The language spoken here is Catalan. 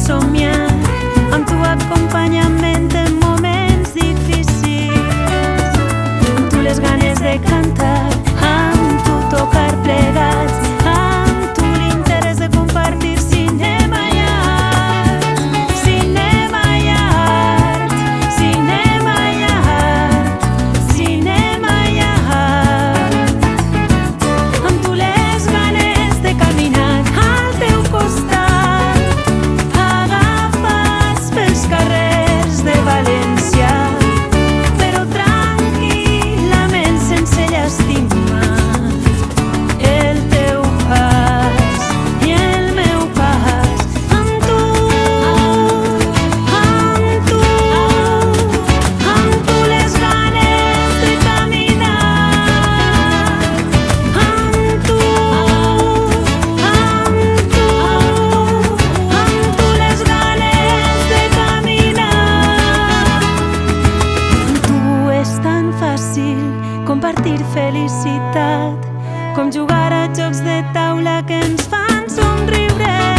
somiar amb tu acompanyament en moments difícils, amb tu les ganes de cantar, amb tu tocar plegats, amb tu l'interès de compartir cinema i art, cinema i art, cinema i art, cinema i art. Amb tu les ganes de caminar al teu costat, agafats pels carrers de València, però tranquil·lament sense llàstima. El teu pas i el meu pas, amb tu, amb tu, amb tu les ganes de caminar, amb tu, amb tu, amb tu les ganes de caminar. Amb tu és tan fàcil compartir felicitat, com jugar a jocs de taula que ens fan somriure.